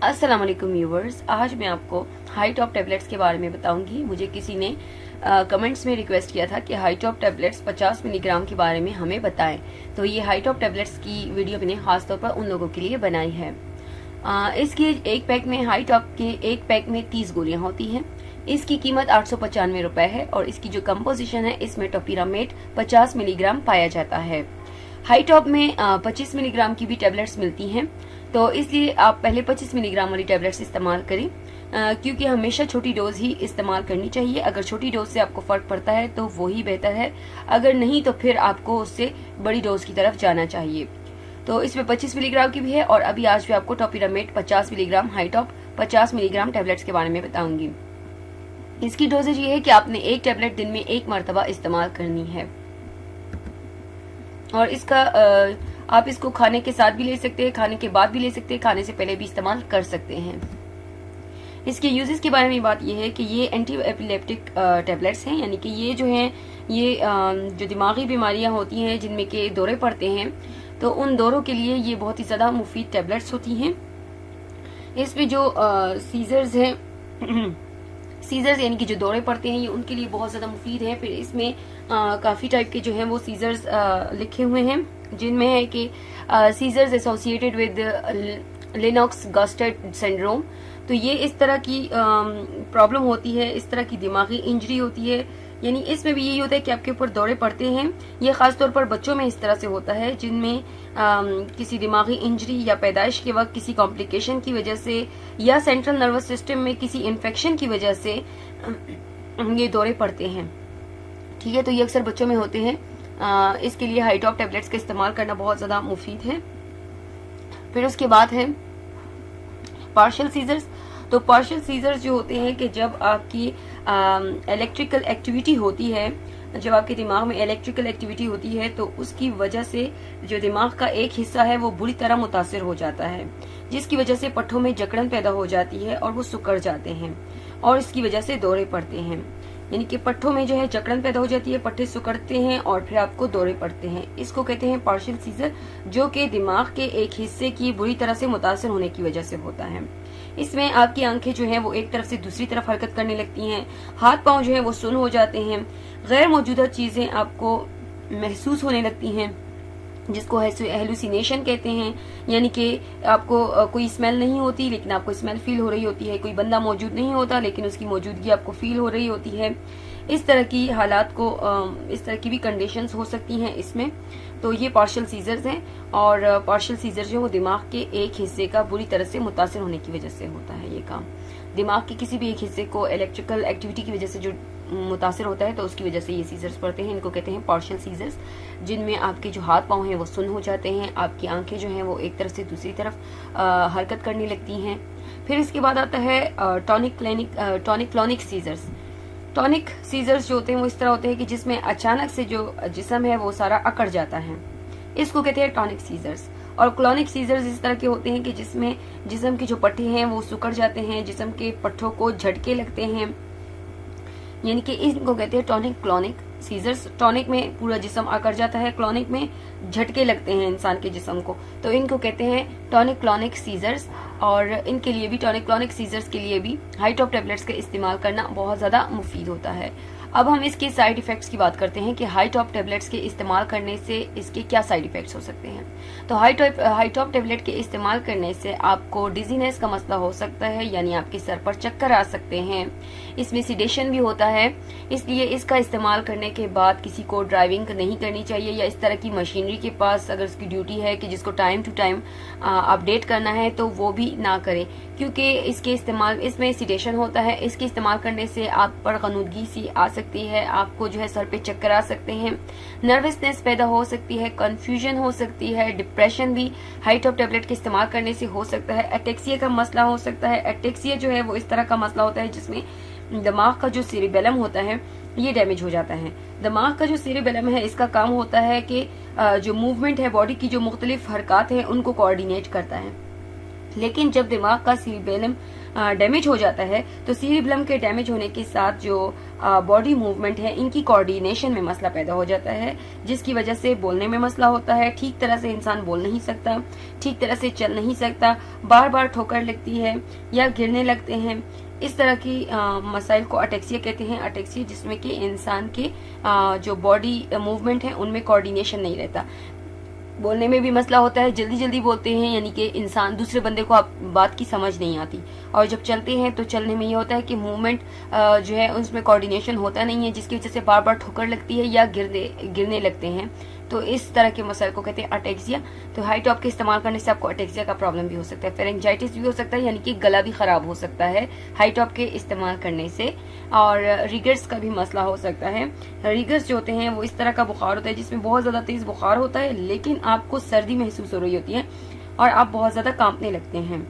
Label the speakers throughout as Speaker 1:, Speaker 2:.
Speaker 1: अस्सलाम वालेकुम व्यूवर्स, आज मैं आपको हाई टॉप टैबलेट्स के बारे में बताऊंगी। मुझे किसी ने कमेंट्स में रिक्वेस्ट किया था कि हाई टॉप टैबलेट्स 50 मिलीग्राम के बारे में हमें बताएं, तो ये हाई टॉप टैबलेट्स की वीडियो मैंने खासतौर पर उन लोगों के लिए बनाई है। इसकी एक पैक में हाई टॉप के एक पैक में 30 गोलियां होती हैं। इसकी कीमत 895 रुपए है और इसकी जो कंपोजिशन है इसमें टोपिरामेट 50 मिलीग्राम पाया जाता है। हाई टॉप में 25 मिलीग्राम की भी टैबलेट्स मिलती हैं, तो इसलिए आप पहले 25 मिलीग्राम वाली टैबलेट्स इस्तेमाल करें, क्योंकि हमेशा छोटी डोज ही इस्तेमाल करनी चाहिए। अगर छोटी डोज से आपको फर्क पड़ता है तो वो ही बेहतर है, अगर नहीं तो फिर आपको उससे बड़ी डोज की तरफ जाना चाहिए। तो इसमें 25 मिलीग्राम की भी है और अभी आज मैं आपको topiramate 50 milligram, high top 50 milligram tablets के बारे में बताऊंगी। इसकी डोजेज ये है कि आपने एक टैबलेट दिन में एक मरतबा इस्तेमाल करनी है और इसका आप इसको खाने के साथ भी ले सकते हैं, खाने के बाद भी ले सकते हैं, खाने से पहले भी इस्तेमाल कर सकते हैं। इसके यूजेस के बारे में बात यह है कि ये एंटी एपिलेप्टिक टैबलेट्स हैं, यानी कि ये जो हैं ये जो दिमागी बीमारियां होती हैं जिनमें के दौरे पड़ते हैं, तो उन दौरों के लिए ये बहुत ही ज़्यादा मुफीद टैबलेट्स होती हैं। इसमें जो सीजर्स हैं सीजर्स यानी कि जो दौरे पड़ते हैं ये उनके लिए बहुत ज़्यादा मुफीद है। फिर इसमें काफ़ी टाइप के जो हैं वो सीजर्स लिखे हुए हैं, जिनमें है कि seizures associated with Lennox Gastaut syndrome. तो ये इस तरह की प्रॉब्लम होती है, इस तरह की दिमागी इंजरी होती है, यानी इसमें भी यही होता है कि आपके ऊपर दौरे पड़ते हैं। ये खासतौर पर बच्चों में इस तरह से होता है जिनमें किसी दिमागी इंजरी या पैदाइश के वक्त किसी कॉम्प्लिकेशन की वजह से या सेंट्रल नर्वस सिस्टम में किसी इन्फेक्शन की वजह से ये दौरे पड़ते हैं। ठीक है, तो ये अक्सर बच्चों में होते हैं। इसके लिए हाई टॉप टैबलेट्स का इस्तेमाल करना बहुत ज़्यादा मुफीद है। फिर उसके बाद है पार्शियल सीजर्स। तो पार्शियल सीजर्स जो होते हैं कि जब आपकी इलेक्ट्रिकल एक्टिविटी होती है, जब आपके दिमाग में इलेक्ट्रिकल एक्टिविटी होती है तो उसकी वजह से जो दिमाग का एक हिस्सा है वो बुरी तरह मुतासिर हो जाता है, जिसकी वजह से पट्ठों में जकड़न पैदा हो जाती है और वो सिकुड़ जाते हैं और इसकी वजह से दौरे पड़ते हैं। यानी कि पट्ठों में जो है जकड़न पैदा हो जाती है, पट्टे सिकुड़ते हैं और फिर आपको दौरे पड़ते हैं। इसको कहते हैं पार्शियल सीजर, जो कि दिमाग के एक हिस्से की बुरी तरह से मुतासिर होने की वजह से होता है। इसमें आपकी आंखें जो है वो एक तरफ से दूसरी तरफ हरकत करने लगती हैं, हाथ पांव जो है वो सुन्न हो जाते हैं, गैर मौजूदा चीजें आपको महसूस होने लगती हैं, जिसको हेलुसिनेशन कहते हैं। यानी कि आपको कोई स्मेल नहीं होती लेकिन आपको स्मेल फील हो रही होती है, कोई बंदा मौजूद नहीं होता लेकिन उसकी मौजूदगी आपको फील हो रही होती है। इस तरह की हालात को इस तरह की भी कंडीशंस हो सकती हैं इसमें। तो ये पार्शियल सीजर्स हैं और पार्शियल सीजर जो है वो दिमाग के एक हिस्से का बुरी तरह से मुतासिर होने की वजह से होता है। ये काम दिमाग के किसी भी एक हिस्से को इलेक्ट्रिकल एक्टिविटी की वजह से जो मुतासिर होता है तो उसकी वजह से ये सीजर्स पड़ते हैं। इनको कहते हैं पार्शियल सीजर्स, जिनमें आपके जो हाथ पांव हैं वो सुन्न हो जाते हैं, आपकी आंखें जो हैं वो एक तरफ से दूसरी तरफ हरकत करने लगती हैं। फिर इसके बाद आता है tonic clonic seizures. Tonic seizures जो होते हैं वो इस तरह होते हैं कि जिसमें अचानक से जो जिस्म है वो सारा अकड़ जाता है, इसको कहते हैं टॉनिक सीजर्स। और क्लॉनिक सीजर्स इस तरह के होते हैं कि जिसमें जिस्म के जो पट्टे हैं वो सिकुड़ जाते हैं, जिस्म के पट्टों को झटके लगते हैं, यानी कि इनको कहते हैं टॉनिक क्लॉनिक सीजर्स। टॉनिक में पूरा जिस्म अकड़ जाता है, क्लॉनिक में झटके लगते हैं इंसान के जिस्म को, तो इनको कहते हैं टॉनिक क्लॉनिक सीजर्स। और इनके लिए भी, टॉनिक क्लॉनिक सीजर्स के लिए भी हाई टॉप टैबलेट्स का इस्तेमाल करना बहुत ज़्यादा मुफीद होता है। अब हम इसके साइड इफेक्ट्स की बात करते हैं कि हाई टॉप टैबलेट्स के इस्तेमाल करने से इसके क्या साइड इफेक्ट्स हो सकते हैं। तो हाई टॉप टैबलेट के इस्तेमाल करने से आपको डिजीनेस का मसला हो सकता है, यानी आपके सर पर चक्कर आ सकते हैं। इसमें सिडेशन भी होता है, इसलिए इसका इस्तेमाल करने के बाद किसी को ड्राइविंग नहीं करनी चाहिए, या इस तरह की मशीनरी के पास अगर उसकी ड्यूटी है कि जिसको टाइम टू टाइम अपडेट करना है तो वो भी ना करें, क्योंकि इसमें सिडेशन होता है। इसके इस्तेमाल करने से आप पर गनुदगी सी आ सकती है, आपको जो है सर पे चक्कर आ सकते हैं, नर्वसनेस पैदा हो सकती है, कंफ्यूजन हो सकती है, डिप्रेशन भी हाई टॉप टैबलेट के इस्तेमाल करने से हो सकता है, एटेक्सिया का मसला हो सकता है। एटेक्सिया जो है वो इस तरह का मसला होता है जिसमें दिमाग का जो सेरिबेलम होता है ये डैमेज हो जाता है। दिमाग का जो सेरिबेलम है इसका काम होता है कि जो मूवमेंट है बॉडी की, जो मुख्तलिफ हरकत है उनको कोऑर्डिनेट करता है। लेकिन जब दिमाग का सीरिबेलम डैमेज हो जाता है तो सीरिबेलम के डैमेज होने के साथ जो बॉडी मूवमेंट है, इनकी कोऑर्डिनेशन में मसला पैदा हो जाता है, जिसकी वजह से बोलने में मसला होता है। ठीक तरह से इंसान बोल नहीं सकता, ठीक तरह से चल नहीं सकता, बार बार ठोकर लगती है या गिरने लगते हैं। इस तरह की मसाइल को अटेक्सिया कहते हैं। अटेक्सिया जिसमें कि इंसान के जो बॉडी मूवमेंट है उनमें कोऑर्डिनेशन नहीं रहता, बोलने में भी मसला होता है, जल्दी जल्दी बोलते हैं, यानी कि इंसान दूसरे बंदे को आप बात की समझ नहीं आती। और जब चलते हैं तो चलने में ये होता है कि मूवमेंट जो है उसमें कोऑर्डिनेशन होता नहीं है, जिसकी वजह से बार बार ठोकर लगती है या गिरने लगते हैं। तो इस तरह के मसाइल को कहते हैं अटेक्सिया। तो हाई टॉप के इस्तेमाल करने से आपको अटेक्सिया का प्रॉब्लम भी हो सकता है, फेरेंजाइटिस भी हो सकता है, यानी कि गला भी खराब हो सकता है हाई टॉप के इस्तेमाल करने से। और रिगर्स का भी मसला हो सकता है। रिगर्स जो होते हैं वो इस तरह का बुखार होता है जिसमें बहुत ज्यादा तेज बुखार होता है, लेकिन आपको सर्दी महसूस हो रही होती है और आप बहुत ज्यादा कांपने लगते हैं।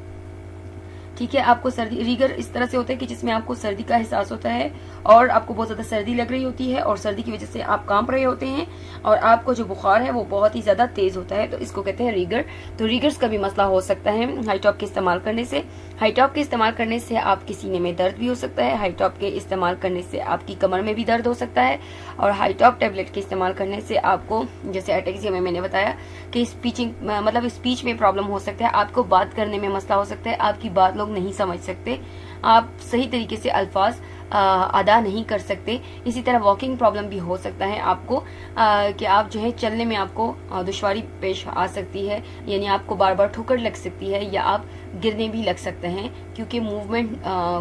Speaker 1: ठीक है, आपको सर्दी, रीगर इस तरह से होता है कि जिसमें आपको सर्दी का एहसास होता है और आपको बहुत ज्यादा सर्दी लग रही होती है और सर्दी की वजह से आप कांप रहे होते हैं और आपको जो बुखार है वो बहुत ही ज्यादा तेज होता है, तो इसको कहते हैं रीगर। तो रीगर्स का भी मसला हो सकता है हाई टॉप के इस्तेमाल करने से। हाई टॉप के इस्तेमाल करने से आपके सीने में दर्द भी हो सकता है, हाई टॉप के इस्तेमाल करने से आपकी कमर में भी दर्द हो सकता है, और हाई टॉप टेबलेट के इस्तेमाल करने से आपको, जैसे अटेक्सिया में मैंने बताया कि स्पीचिंग मतलब स्पीच में प्रॉब्लम हो सकता है, आपको बात करने में मसला हो सकता है, आपकी बात लोग नहीं समझ सकते, आप सही तरीके से अल्फाज अदा नहीं कर सकते। इसी तरह वॉकिंग प्रॉब्लम भी हो सकता है आपको, कि आप जो है चलने में आपको दुश्वारी पेश आ सकती है, यानी आपको बार बार ठोकर लग सकती है या आप गिरने भी लग सकते हैं, क्योंकि मूवमेंट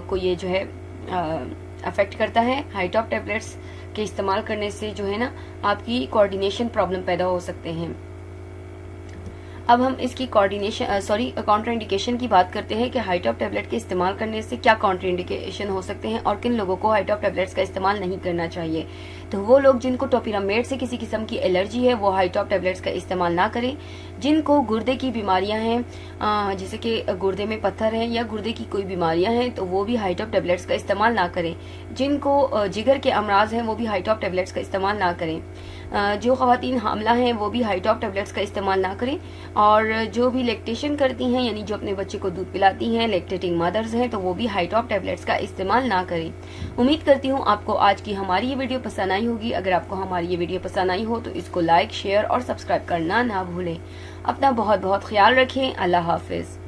Speaker 1: को ये जो है अफेक्ट करता है। हाई टॉप टेबलेट्स के इस्तेमाल करने से जो है ना आपकी कोऑर्डिनेशन प्रॉब्लम पैदा हो सकते हैं। अब हम इसकी कॉन्ट्राइंडिकेशन की बात करते हैं कि हाई टॉप टेबलेट के इस्तेमाल करने से क्या कॉन्ट्राइंडिकेशन हो सकते हैं और किन लोगों को हाई टॉप टेबलेट्स का इस्तेमाल नहीं करना चाहिए। तो वो लोग जिनको टोपिरामेड से किसी किस्म की एलर्जी है वो हाई टॉप टेबलेट्स का इस्तेमाल ना करें। जिनको गुर्दे की बीमारियां हैं, जैसे कि गुर्दे में पत्थर है या गुर्दे की कोई बीमारियां हैं, तो वो भी हाई टॉप टेबलेट्स का इस्तेमाल ना करें। जिनको जिगर के अमराज हैं वो भी हाई टॉप टेबलेट्स का इस्तेमाल ना करें। जो खवातीन हामला हैं वो भी हाई टॉप टेबलेट्स का इस्तेमाल ना करें। और जो भी लैक्टेशन करती हैं, यानी जो अपने बच्चे को दूध पिलाती हैं, लैक्टेटिंग मदर्स हैं, तो वो भी हाई टॉप टेबलेट्स का इस्तेमाल ना करें। उम्मीद करती हूँ आपको आज की हमारी ये वीडियो पसंद आई होगी। अगर आपको हमारी ये वीडियो पसंद आई हो तो इसको लाइक, शेयर और सब्सक्राइब करना ना भूलें। अपना बहुत बहुत ख्याल रखें। अल्लाह हाफिज।